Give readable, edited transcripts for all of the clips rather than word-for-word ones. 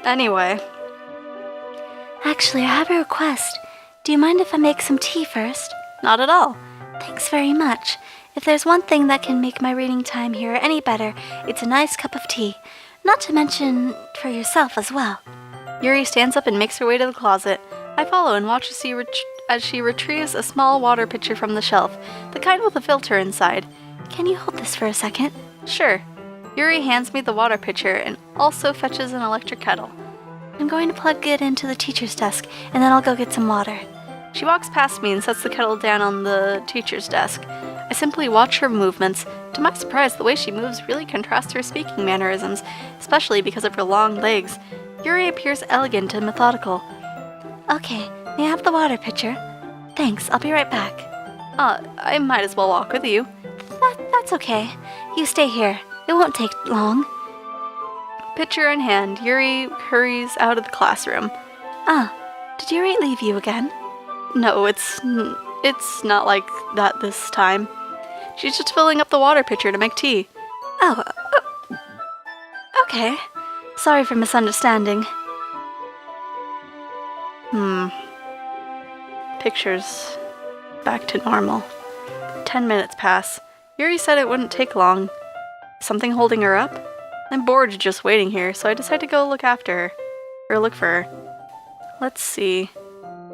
Anyway. Actually, I have a request. Do you mind if I make some tea first? Not at all. Thanks very much. If there's one thing that can make my reading time here any better, it's a nice cup of tea. Not to mention for yourself as well. Yuri stands up and makes her way to the closet. I follow and watch as she retrieves a small water pitcher from the shelf, the kind with a filter inside. Can you hold this for a second? Sure. Yuri hands me the water pitcher and also fetches an electric kettle. I'm going to plug it into the teacher's desk, and then I'll go get some water. She walks past me and sets the kettle down on the teacher's desk. I simply watch her movements. To my surprise, the way she moves really contrasts her speaking mannerisms, especially because of her long legs. Yuri appears elegant and methodical. Okay, may I have the water pitcher? Thanks, I'll be right back. I might as well walk with you. That's okay. You stay here. It won't take long. Pitcher in hand, Yuri hurries out of the classroom. Did Yuri leave you again? No, it's not like that this time. She's just filling up the water pitcher to make tea. Okay. Sorry for misunderstanding. Picture's back to normal. 10 minutes pass. Yuri said it wouldn't take long. Something holding her up? I'm bored just waiting here, so I decide to go look for her. Let's see.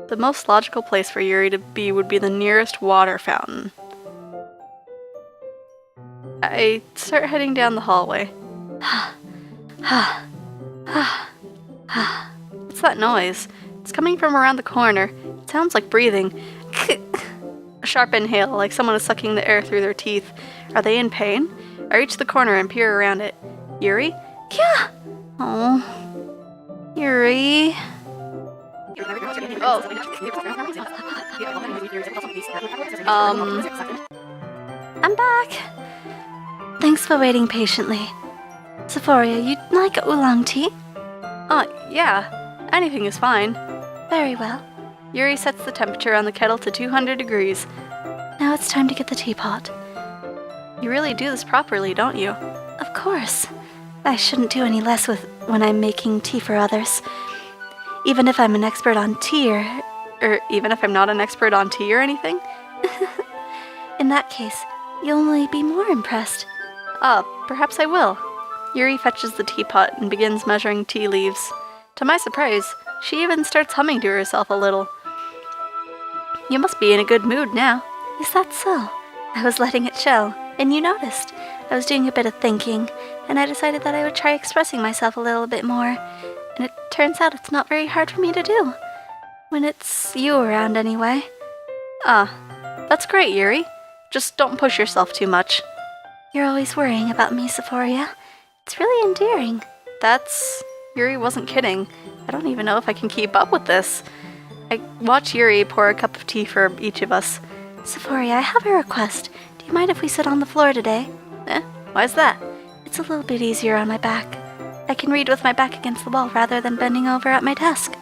The most logical place for Yuri to be would be the nearest water fountain. I start heading down the hallway. What's that noise? It's coming from around the corner. It sounds like breathing. A sharp inhale, like someone is sucking the air through their teeth. Are they in pain? I reach the corner and peer around it. Yuri? Yeah. Oh. Yuri. Oh. I'm back. Thanks for waiting patiently. Xephoria, you'd like oolong tea? Yeah. Anything is fine. Very well. Yuri sets the temperature on the kettle to 200 degrees. Now it's time to get the teapot. You really do this properly, don't you? Of course. I shouldn't do any less when I'm making tea for others. Even if I'm an expert on tea or even if I'm not an expert on tea or anything? In that case, you'll only be more impressed. Perhaps I will. Yuri fetches the teapot and begins measuring tea leaves. To my surprise, she even starts humming to herself a little. You must be in a good mood now. Is that so? I was letting it show, and you noticed. I was doing a bit of thinking, and I decided that I would try expressing myself a little bit more. And it turns out it's not very hard for me to do. When it's you around, anyway. That's great, Yuri. Just don't push yourself too much. You're always worrying about me, Xephoria. It's really endearing. Yuri wasn't kidding. I don't even know if I can keep up with this. I watch Yuri pour a cup of tea for each of us. Xephoria, I have a request. Do you mind if we sit on the floor today? Why's that? It's a little bit easier on my back. I can read with my back against the wall rather than bending over at my desk.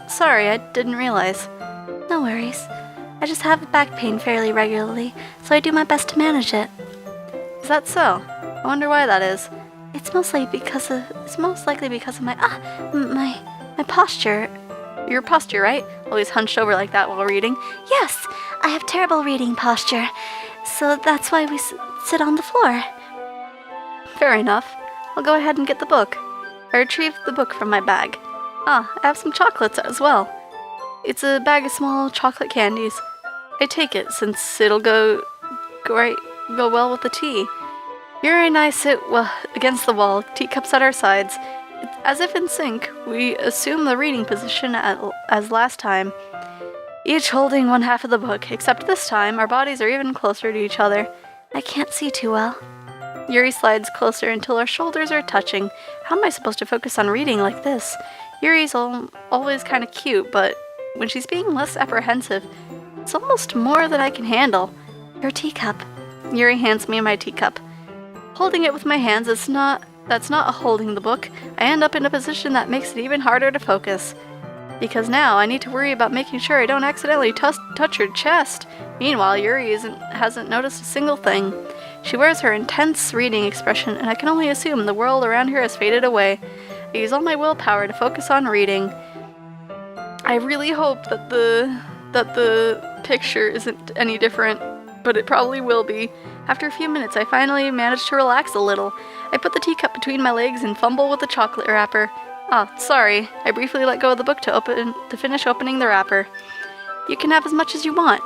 Sorry, I didn't realize. No worries. I just have back pain fairly regularly, so I do my best to manage it. Is that so? I wonder why that is. It's most likely because of my posture. Your posture, right? Always hunched over like that while reading? Yes, I have terrible reading posture, so that's why we sit on the floor. Fair enough. I'll go ahead and get the book. I retrieve the book from my bag. I have some chocolates as well. It's a bag of small chocolate candies. I take it since it'll go well with the tea. Yuri and I sit against the wall, teacups at our sides. As if in sync, we assume the reading position as last time, each holding one half of the book, except this time our bodies are even closer to each other. I can't see too well. Yuri slides closer until our shoulders are touching. How am I supposed to focus on reading like this? Yuri's always kind of cute, but when she's being less apprehensive, it's almost more than I can handle. Your teacup. Yuri hands me my teacup. Holding it with my hands, that's not holding the book. I end up in a position that makes it even harder to focus. Because now I need to worry about making sure I don't accidentally touch her chest. Meanwhile, Yuri hasn't noticed a single thing. She wears her intense reading expression, and I can only assume the world around her has faded away. I use all my willpower to focus on reading. I really hope that the picture isn't any different, but it probably will be. After a few minutes, I finally managed to relax a little. I put the teacup between my legs and fumble with the chocolate wrapper. Sorry. I briefly let go of the book to finish opening the wrapper. You can have as much as you want.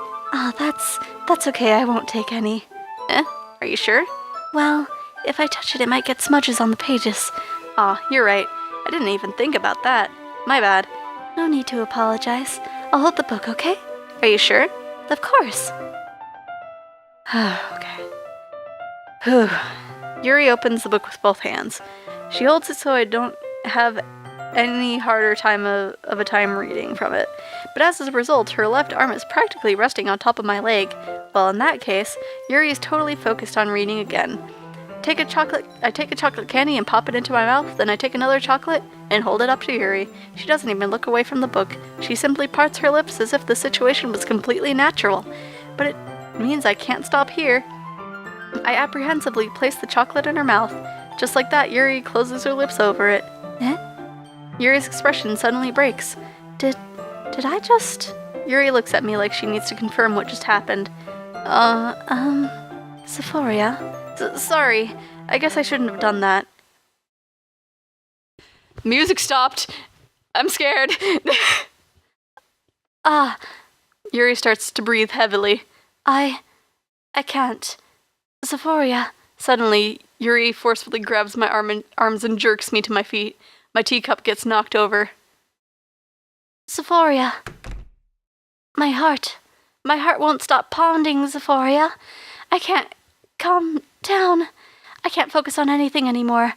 That's okay, I won't take any. Are you sure? Well, if I touch it, it might get smudges on the pages. You're right. I didn't even think about that. My bad. No need to apologize. I'll hold the book, okay? Are you sure? Of course. Okay. Whew. Yuri opens the book with both hands. She holds it so I don't have any harder time of a time reading from it. But as a result, her left arm is practically resting on top of my leg. Well, in that case, Yuri is totally focused on reading again. I take a chocolate candy and pop it into my mouth, then I take another chocolate and hold it up to Yuri. She doesn't even look away from the book. She simply parts her lips as if the situation was completely natural. But it means I can't stop here. I apprehensively place the chocolate in her mouth. Just like that, Yuri closes her lips over it. Yuri's expression suddenly breaks. Did I just... Yuri looks at me like she needs to confirm what just happened. Xephoria? Sorry. I guess I shouldn't have done that. Music stopped. I'm scared. Yuri starts to breathe heavily. I can't. Xephoria. Suddenly, Yuri forcefully grabs my arms and jerks me to my feet. My teacup gets knocked over. Xephoria. My heart won't stop pounding, Xephoria. I can't calm down. I can't focus on anything anymore.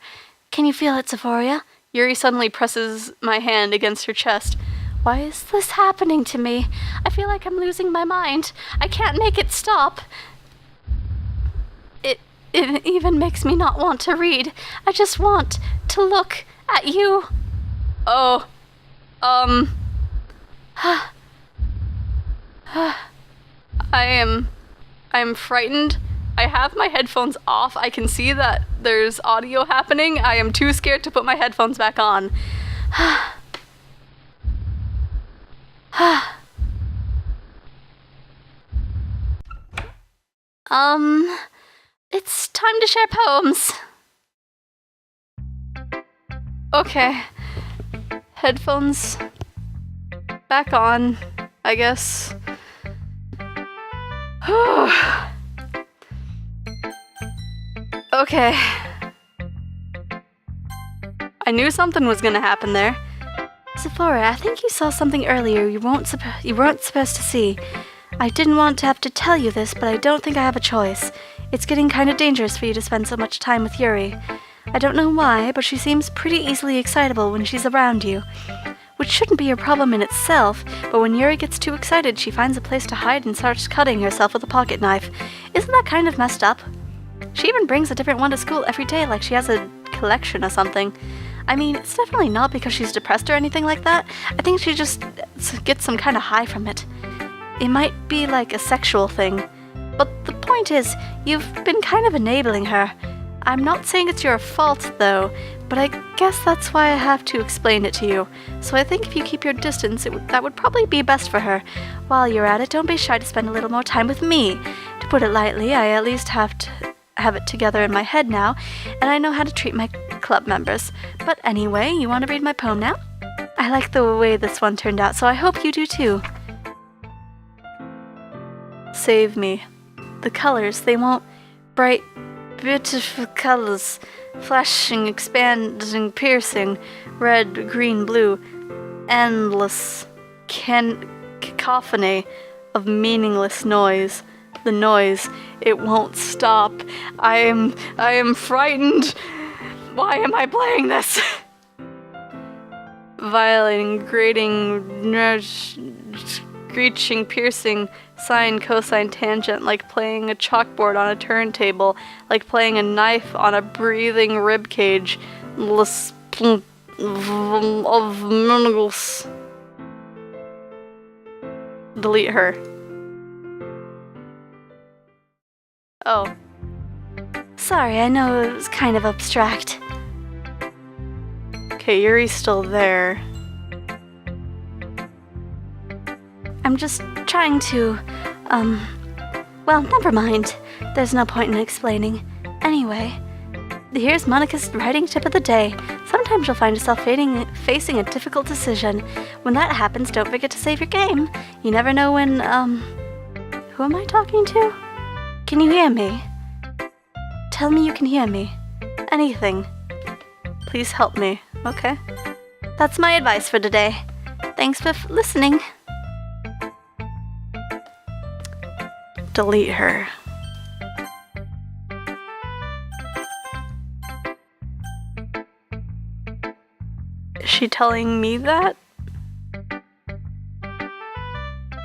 Can you feel it, Xephoria? Yuri suddenly presses my hand against her chest. Why is this happening to me? I feel like I'm losing my mind. I can't make it stop. It even makes me not want to read. I just want to look at you. I am frightened. I have my headphones off. I can see that there's audio happening. I am too scared to put my headphones back on. It's time to share poems. Okay. Headphones back on, I guess. Okay. I knew something was gonna happen there. Xephoria, I think you saw something earlier you weren't supposed to see. I didn't want to have to tell you this, but I don't think I have a choice. It's getting kind of dangerous for you to spend so much time with Yuri. I don't know why, but she seems pretty easily excitable when she's around you. Which shouldn't be a problem in itself, but when Yuri gets too excited, she finds a place to hide and starts cutting herself with a pocket knife. Isn't that kind of messed up? She even brings a different one to school every day like she has a collection or something. I mean, it's definitely not because she's depressed or anything like that. I think she just gets some kind of high from it. It might be like a sexual thing. But the point is, you've been kind of enabling her. I'm not saying it's your fault, though, but I guess that's why I have to explain it to you. So I think if you keep your distance, that would probably be best for her. While you're at it, don't be shy to spend a little more time with me. To put it lightly, I at least have it together in my head now, and I know how to treat my club members. But anyway, you want to read my poem now? I like the way this one turned out, so I hope you do too. Save me. The colors, they won't... Bright, beautiful colors. Flashing, expanding, piercing. Red, green, blue. Endless cacophony of meaningless noise. The noise, it won't stop. I am frightened. Why am I playing this? Violating, grating, screeching, piercing, sine, cosine, tangent, like playing a chalkboard on a turntable, like playing a knife on a breathing rib cage. Of minerals. Delete her. Oh. Sorry, I know it was kind of abstract. Okay, Yuri's still there. I'm just trying to, well, never mind. There's no point in explaining. Anyway, here's Monika's writing tip of the day. Sometimes you'll find yourself facing a difficult decision. When that happens, don't forget to save your game. You never know when, who am I talking to? Can you hear me? Tell me you can hear me. Anything. Please help me, okay? That's my advice for today. Thanks for listening. Delete her. Is she telling me that?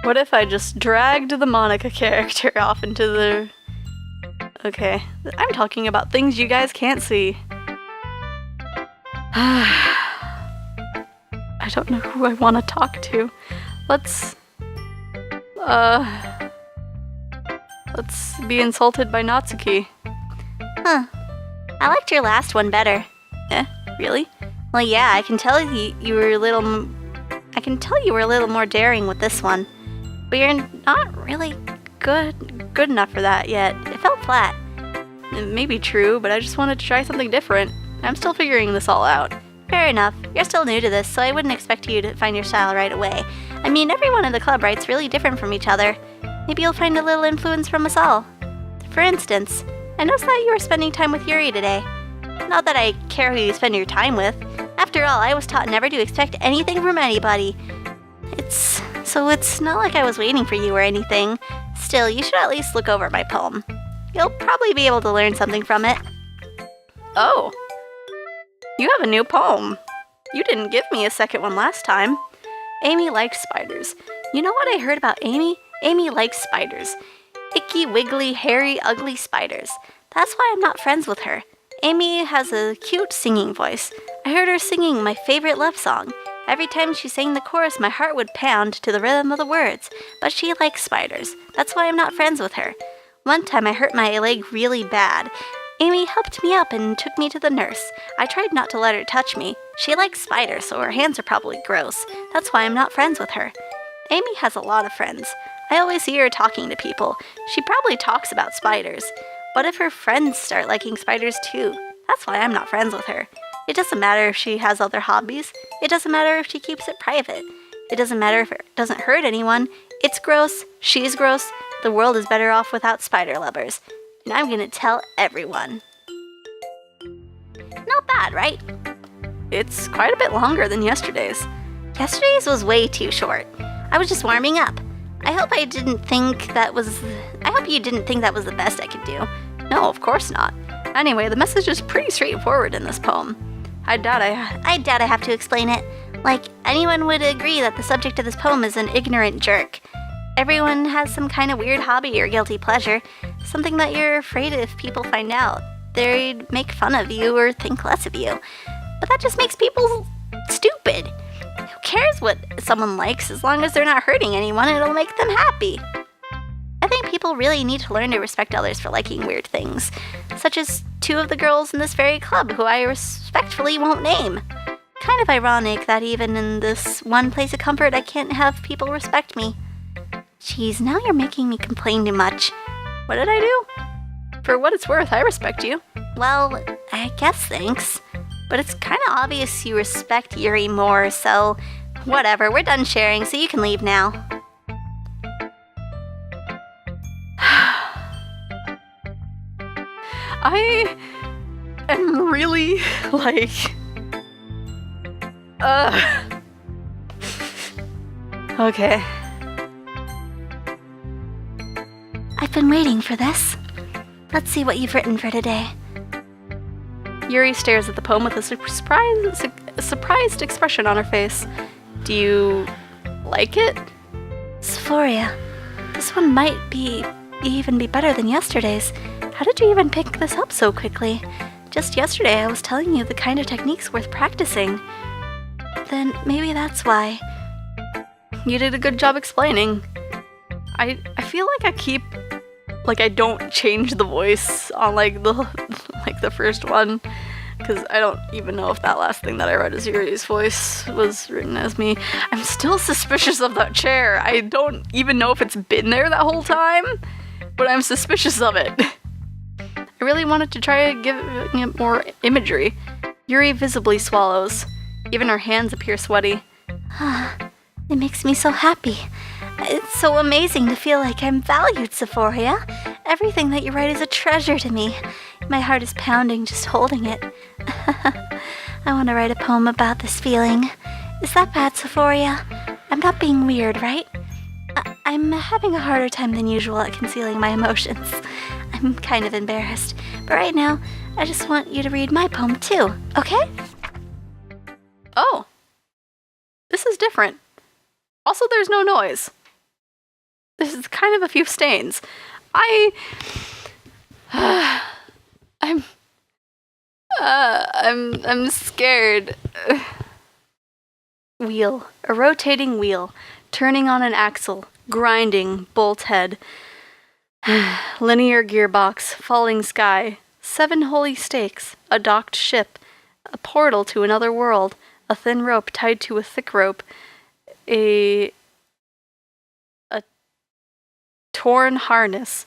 What if I just dragged the Monika character off into the... Okay, I'm talking about things you guys can't see. I don't know who I want to talk to. Let's be insulted by Natsuki. Huh. I liked your last one better. Really? Well, yeah, I can tell you were a little more daring with this one. But you're not really good enough for that yet. It felt flat. It may be true, but I just wanted to try something different. I'm still figuring this all out. Fair enough. You're still new to this, so I wouldn't expect you to find your style right away. I mean, everyone in the club writes really different from each other. Maybe you'll find a little influence from us all. For instance, I noticed that you were spending time with Yuri today. Not that I care who you spend your time with. After all, I was taught never to expect anything from anybody. It's not like I was waiting for you or anything. Still, you should at least look over my poem. You'll probably be able to learn something from it. Oh. You have a new poem. You didn't give me a second one last time. Amy likes spiders. You know what I heard about Amy? Amy likes spiders. Icky, wiggly, hairy, ugly spiders. That's why I'm not friends with her. Amy has a cute singing voice. I heard her singing my favorite love song. Every time she sang the chorus, my heart would pound to the rhythm of the words. But she likes spiders. That's why I'm not friends with her. One time I hurt my leg really bad. Amy helped me up and took me to the nurse. I tried not to let her touch me. She likes spiders, so her hands are probably gross. That's why I'm not friends with her. Amy has a lot of friends. I always see her talking to people. She probably talks about spiders. What if her friends start liking spiders too? That's why I'm not friends with her. It doesn't matter if she has other hobbies. It doesn't matter if she keeps it private. It doesn't matter if it doesn't hurt anyone. It's gross. She's gross. The world is better off without spider lovers. And I'm gonna tell everyone. Not bad, right? It's quite a bit longer than yesterday's. Yesterday's was way too short. I was just warming up. I hope you didn't think that was the best I could do. No, of course not. Anyway, the message is pretty straightforward in this poem. I doubt I have to explain it. Like, anyone would agree that the subject of this poem is an ignorant jerk. Everyone has some kind of weird hobby or guilty pleasure, something that you're afraid if people find out, they'd make fun of you or think less of you. But that just makes people stupid. Who cares what someone likes as long as they're not hurting anyone and it'll make them happy? I think people really need to learn to respect others for liking weird things, such as two of the girls in this very club who I respectfully won't name. Kind of ironic that even in this one place of comfort I can't have people respect me. Geez, now you're making me complain too much. What did I do? For what it's worth, I respect you. Well, I guess thanks. But it's kind of obvious you respect Yuri more, so whatever, we're done sharing, so you can leave now. I am really, Okay. I've been waiting for this. Let's see what you've written for today. Yuri stares at the poem with a surprised expression on her face. Do you like it? Xephoria, this one might even be better than yesterday's. How did you even pick this up so quickly? Just yesterday I was telling you the kind of technique's worth practicing. Then maybe that's why. You did a good job explaining. I feel like I don't change the voice on the first one, because I don't even know if that last thing that I read as Yuri's voice was written as me. I'm still suspicious of that chair. I don't even know if it's been there that whole time, but I'm suspicious of it. I really wanted to try giving it more imagery. Yuri visibly swallows. Even her hands appear sweaty. It makes me so happy. It's so amazing to feel like I'm valued, Xephoria. Everything that you write is a treasure to me. My heart is pounding just holding it. I want to write a poem about this feeling. Is that bad, Xephoria? I'm not being weird, right? I'm having a harder time than usual at concealing my emotions. I'm kind of embarrassed, but right now, I just want you to read my poem too, okay? Oh. This is different. Also, there's no noise. This is kind of a few stains. I'm scared. Wheel. A rotating wheel. Turning on an axle. Grinding. Bolt head. Linear gearbox. Falling sky. 7 holy stakes. A docked ship. A portal to another world. A thin rope tied to a thick rope. A torn harness.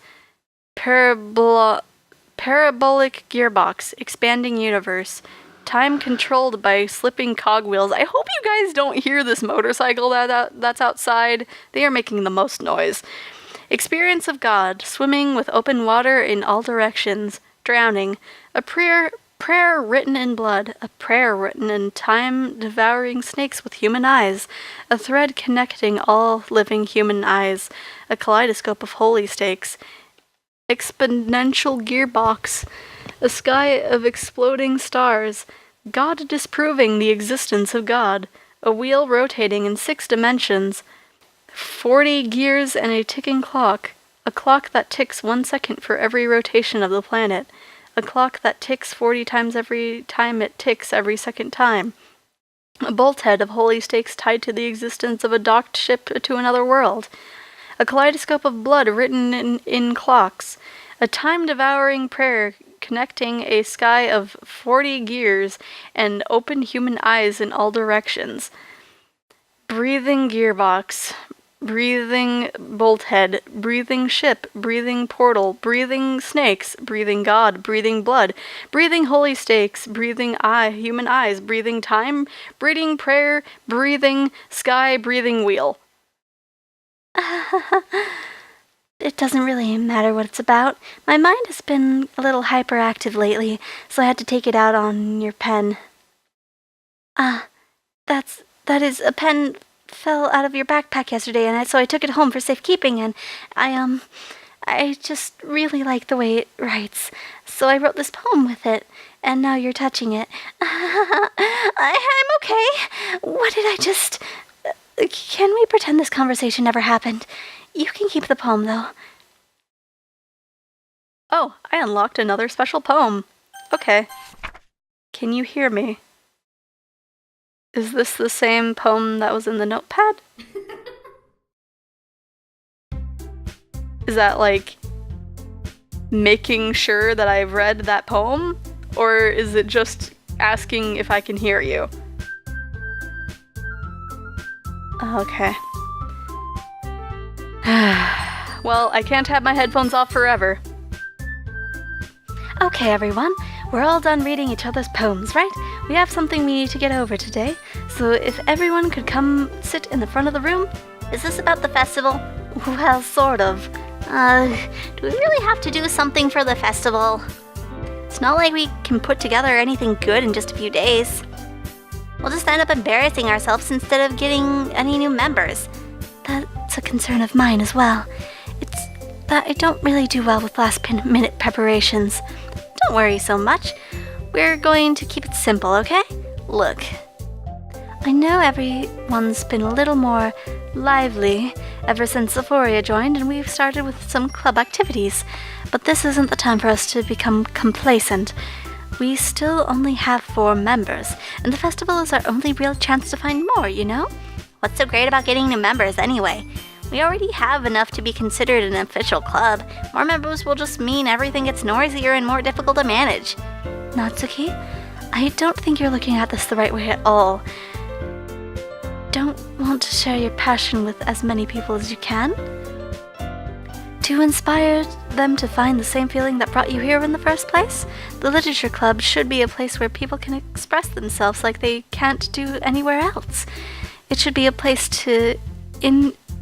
Parabolic gearbox. Expanding universe. Time controlled by slipping cogwheels. I hope you guys don't hear this motorcycle that's outside. They are making the most noise. Experience of God. Swimming with open water in all directions. Drowning. A prayer written in blood. A prayer written in time. Devouring snakes with human eyes. A thread connecting all living human eyes. A kaleidoscope of holy stakes. Exponential gearbox. A sky of exploding stars. God disproving the existence of God. A wheel rotating in 6 dimensions. 40 gears and a ticking clock. A clock that ticks 1 second for every rotation of the planet. A clock that ticks 40 times every time it ticks every second time. A bolt head of holy stakes tied to the existence of a docked ship to another world. A kaleidoscope of blood written in clocks. A time-devouring prayer connecting a sky of 40 gears and open human eyes in all directions. Breathing gearbox. Breathing bolt head. Breathing ship. Breathing portal. Breathing snakes. Breathing God. Breathing blood. Breathing holy stakes. Breathing human eyes. Breathing time. Breathing prayer. Breathing sky. Breathing wheel. It doesn't really matter what it's about. My mind has been a little hyperactive lately, so I had to take it out on your pen. That is, a pen fell out of your backpack yesterday, and so I took it home for safekeeping, and I just really like the way it writes, so I wrote this poem with it, and now you're touching it. I'm okay. What did I just... Can we pretend this conversation never happened? You can keep the poem, though. Oh, I unlocked another special poem. Okay. Can you hear me? Is this the same poem that was in the notepad? Is that, like, making sure that I've read that poem? Or is it just asking if I can hear you? Okay. Well, I can't have my headphones off forever. Okay, everyone. We're all done reading each other's poems, right? We have something we need to get over today, so if everyone could come sit in the front of the room. Is this about the festival? Well, sort of. Do we really have to do something for the festival? It's not like we can put together anything good in just a few days. We'll just end up embarrassing ourselves instead of getting any new members. That's a concern of mine as well. It's that I don't really do well with last-minute preparations. Don't worry so much. We're going to keep it simple, okay? Look. I know everyone's been a little more lively ever since Xephoria joined, and we've started with some club activities. But this isn't the time for us to become complacent. We still only have 4 members, and the festival is our only real chance to find more, you know? What's so great about getting new members, anyway? We already have enough to be considered an official club. More members will just mean everything gets noisier and more difficult to manage. Natsuki, I don't think you're looking at this the right way at all. Don't want to share your passion with as many people as you can? To inspire them to find the same feeling that brought you here in the first place? The Literature Club should be a place where people can express themselves like they can't do anywhere else. It should be a place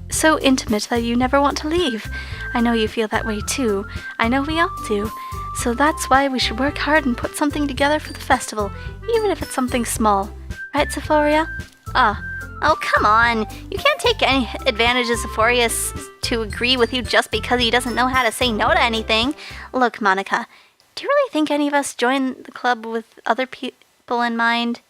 so intimate that you never want to leave. I know you feel that way too. I know we all do. So that's why we should work hard and put something together for the festival, even if it's something small. Right, Xephoria? Oh, come on. You can't take any advantage of Xephoria to agree with you just because he doesn't know how to say no to anything. Look, Monika, do you really think any of us joined the club with other people in mind?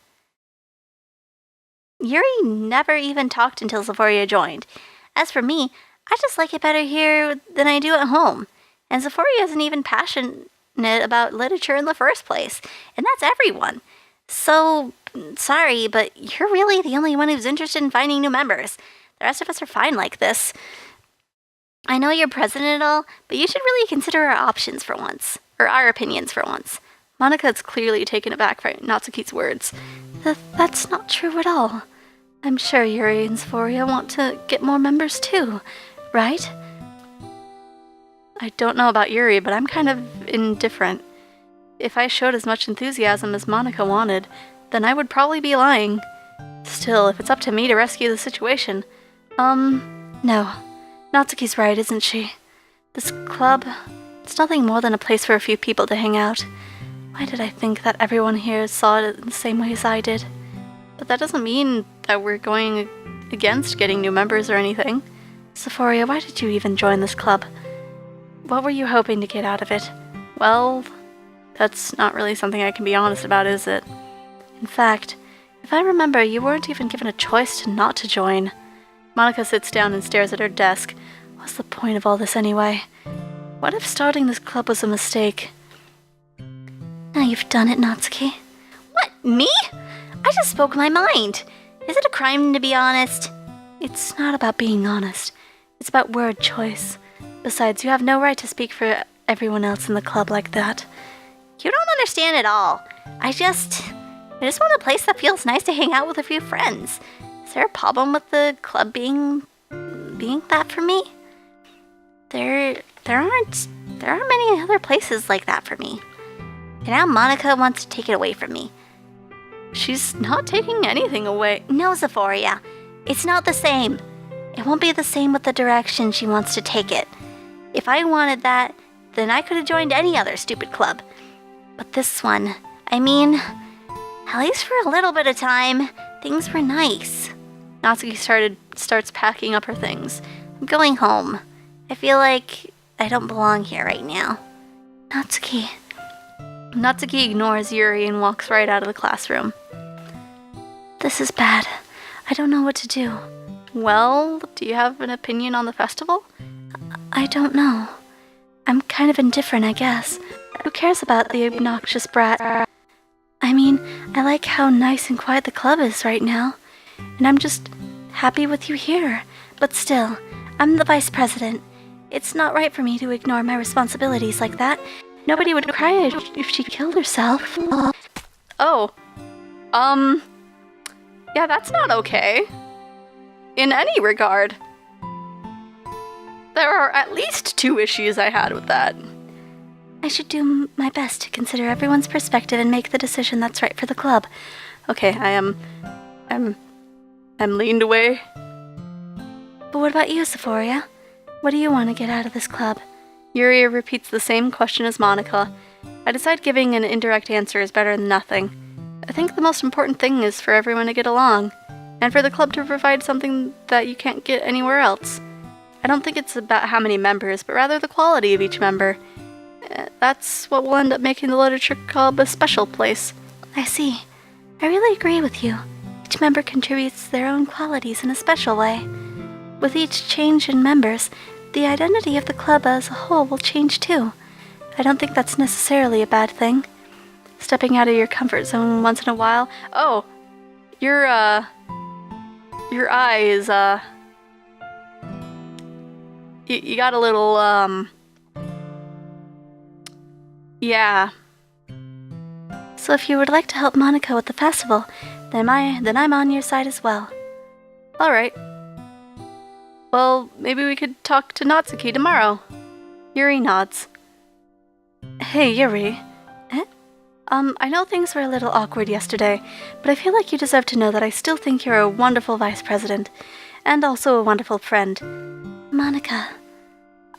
Yuri never even talked until Xephoria joined. As for me, I just like it better here than I do at home. And Xephoria isn't even passionate about literature in the first place. And that's everyone. So, sorry, but you're really the only one who's interested in finding new members. The rest of us are fine like this. I know you're president and all, but you should really consider our options for once. Or our opinions for once. Monika is clearly taken aback by Natsuki's words. That's not true at all. I'm sure Yuri and Xephoria want to get more members too, right? I don't know about Yuri, but I'm kind of indifferent. If I showed as much enthusiasm as Monika wanted, then I would probably be lying. Still, if it's up to me to rescue the situation... No. Natsuki's right, isn't she? This club, it's nothing more than a place for a few people to hang out. Why did I think that everyone here saw it the same way as I did? But that doesn't mean that we're going against getting new members or anything. Xephoria, why did you even join this club? What were you hoping to get out of it? Well, that's not really something I can be honest about, is it? In fact, if I remember, you weren't even given a choice to not to join. Monika sits down and stares at her desk. What's the point of all this anyway? What if starting this club was a mistake? Now you've done it, Natsuki. What, me? I just spoke my mind. Is it a crime to be honest? It's not about being honest. It's about word choice. Besides, you have no right to speak for everyone else in the club like that. You don't understand at all. I just want a place that feels nice to hang out with a few friends. Is there a problem with the club being that for me? There aren't many other places like that for me. And now Monika wants to take it away from me. She's not taking anything away. No, Xephoria. It's not the same. It won't be the same with the direction she wants to take it. If I wanted that, then I could have joined any other stupid club. But this one, I mean, at least for a little bit of time, things were nice. Natsuki starts packing up her things. I'm going home. I feel like I don't belong here right now. Natsuki ignores Yuri and walks right out of the classroom. This is bad. I don't know what to do. Well, do you have an opinion on the festival? I don't know. I'm kind of indifferent, I guess. Who cares about the obnoxious brat? I mean, I like how nice and quiet the club is right now. And I'm just happy with you here. But still, I'm the vice president. It's not right for me to ignore my responsibilities like that. Nobody would cry if she killed herself. Oh. Yeah, that's not okay. In any regard. There are at least 2 issues I had with that. I should do my best to consider everyone's perspective and make the decision that's right for the club. Okay, I'm leaned away. But what about you, Xephoria? What do you want to get out of this club? Yuri repeats the same question as Monika. I decide giving an indirect answer is better than nothing. I think the most important thing is for everyone to get along, and for the club to provide something that you can't get anywhere else. I don't think it's about how many members, but rather the quality of each member. That's what will end up making the Literature Club a special place. I see. I really agree with you. Each member contributes their own qualities in a special way. With each change in members, the identity of the club as a whole will change too. I don't think that's necessarily a bad thing. Stepping out of your comfort zone once in a while. Oh, your eye is, you got a little, yeah. So if you would like to help Monika with the festival, then I'm on your side as well. Alright. Well, maybe we could talk to Natsuki tomorrow. Yuri nods. Hey, Yuri. I know things were a little awkward yesterday, but I feel like you deserve to know that I still think you're a wonderful vice president, and also a wonderful friend. Monika.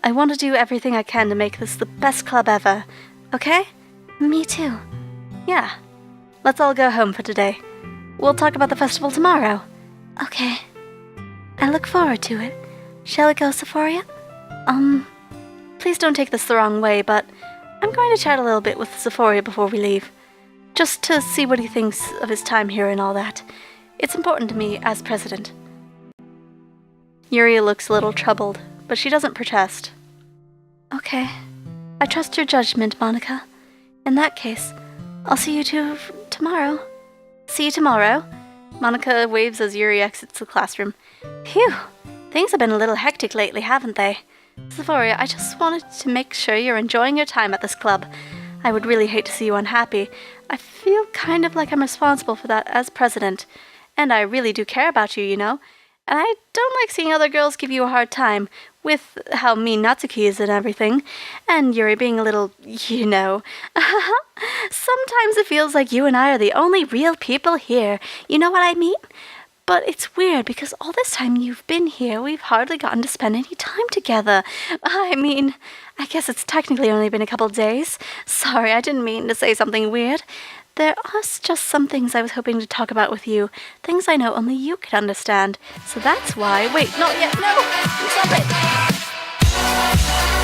I want to do everything I can to make this the best club ever, okay? Me too. Yeah. Let's all go home for today. We'll talk about the festival tomorrow. Okay. I look forward to it. Shall we go, Xephoria? Please don't take this the wrong way, but I'm going to chat a little bit with Xephoria before we leave. Just to see what he thinks of his time here and all that. It's important to me as president. Yuri looks a little troubled, but she doesn't protest. Okay. I trust your judgment, Monika. In that case, I'll see you two tomorrow. See you tomorrow. Monika waves as Yuri exits the classroom. Phew, things have been a little hectic lately, haven't they? Xephoria, I just wanted to make sure you're enjoying your time at this club. I would really hate to see you unhappy. I feel kind of like I'm responsible for that as president. And I really do care about you, you know? And I don't like seeing other girls give you a hard time, with how mean Natsuki is and everything, and Yuri being a little, you know. Sometimes it feels like you and I are the only real people here, you know what I mean? But it's weird because all this time you've been here, we've hardly gotten to spend any time together. I mean, I guess it's technically only been a couple days. Sorry, I didn't mean to say something weird. There are just some things I was hoping to talk about with you, things I know only you could understand. So that's why— Wait, not yet, no! Stop it!